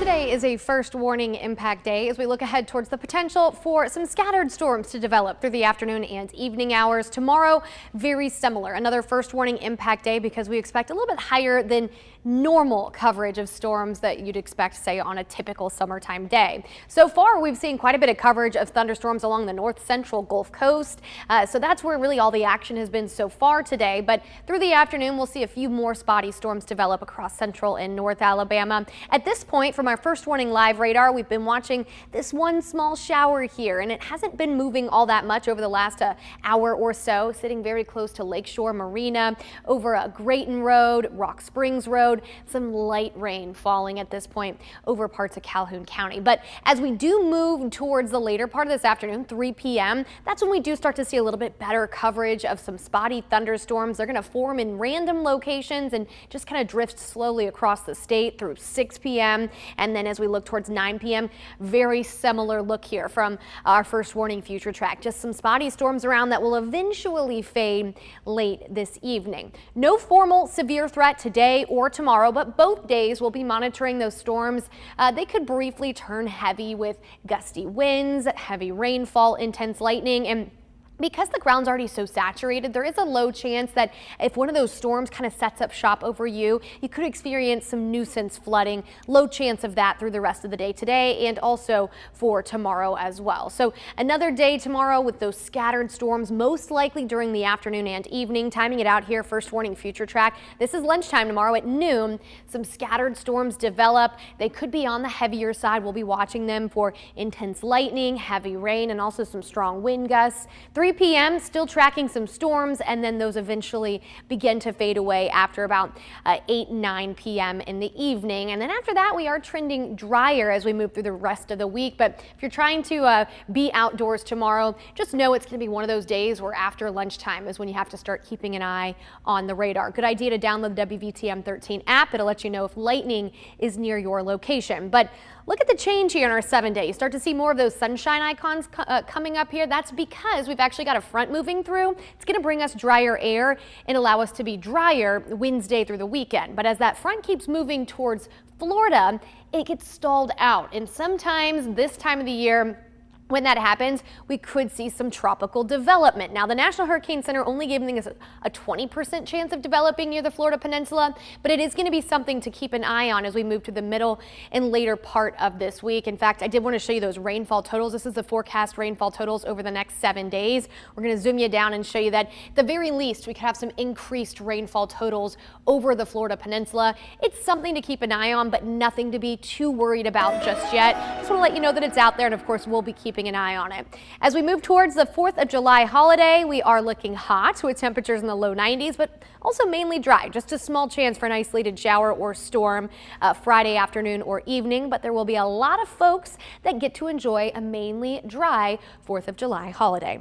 Today is a first warning impact day as we look ahead towards the potential for some scattered storms to develop through the afternoon and evening hours. Tomorrow, very similar. Another first warning impact day because we expect a little bit higher than normal coverage of storms that you'd expect, say, on a typical summertime day. So far, we've seen quite a bit of coverage of thunderstorms along the north central Gulf Coast. So that's where really all the action has been so far today. But through the afternoon, we'll see a few more spotty storms develop across central and north Alabama. At this point, from our first warning live radar, we've been watching this one small shower here, and it hasn't been moving all that much over the last hour or so, sitting very close to Lakeshore Marina, over Grayton Road, Rock Springs Road. Some light rain falling at this point over parts of Calhoun County. But as we do move towards the later part of this afternoon, 3 p.m., that's when we do start to see a little bit better coverage of some spotty thunderstorms. They're going to form in random locations and just kind of drift slowly across the state through 6 p.m. And then as we look towards 9 p.m., very similar look here from our first warning future track. Just some spotty storms around that will eventually fade late this evening. No formal severe threat today or tomorrow, but both days we'll be monitoring those storms. They could briefly turn heavy with gusty winds, heavy rainfall, intense lightning, and because the ground's already so saturated, there is a low chance that if one of those storms kind of sets up shop over you, you could experience some nuisance flooding. Low chance of that through the rest of the day today and also for tomorrow as well. So another day tomorrow with those scattered storms, most likely during the afternoon and evening. Timing it out here, first warning future track. This is lunchtime tomorrow at noon. Some scattered storms develop. They could be on the heavier side. We'll be watching them for intense lightning, heavy rain, and also some strong wind gusts. 3 p.m. still tracking some storms, and then those eventually begin to fade away after about 8-9 p.m. in the evening. And then after that, we are trending drier as we move through the rest of the week. But if you're trying to be outdoors tomorrow, just know it's going to be one of those days where after lunchtime is when you have to start keeping an eye on the radar. Good idea to download the WVTM 13 app. It'll let you know if lightning is near your location. But look at the change here in our 7-day. You start to see more of those sunshine icons coming up here. That's because we've actually got a front moving through. It's going to bring us drier air and allow us to be drier Wednesday through the weekend. But as that front keeps moving towards Florida, it gets stalled out. And sometimes this time of the year, when that happens, we could see some tropical development. Now, the National Hurricane Center only giving us a 20% chance of developing near the Florida Peninsula, but it is going to be something to keep an eye on as we move to the middle and later part of this week. In fact, I did want to show you those rainfall totals. This is the forecast rainfall totals over the next 7 days. We're going to zoom you down and show you that at the very least, we could have some increased rainfall totals over the Florida Peninsula. It's something to keep an eye on, but nothing to be too worried about just yet. Just want to let you know that it's out there, and of course, we'll be keeping an eye on it. As we move towards the 4th of July holiday, we are looking hot with temperatures in the low 90s, but also mainly dry. Just a small chance for an isolated shower or storm Friday afternoon or evening, but there will be a lot of folks that get to enjoy a mainly dry 4th of July holiday.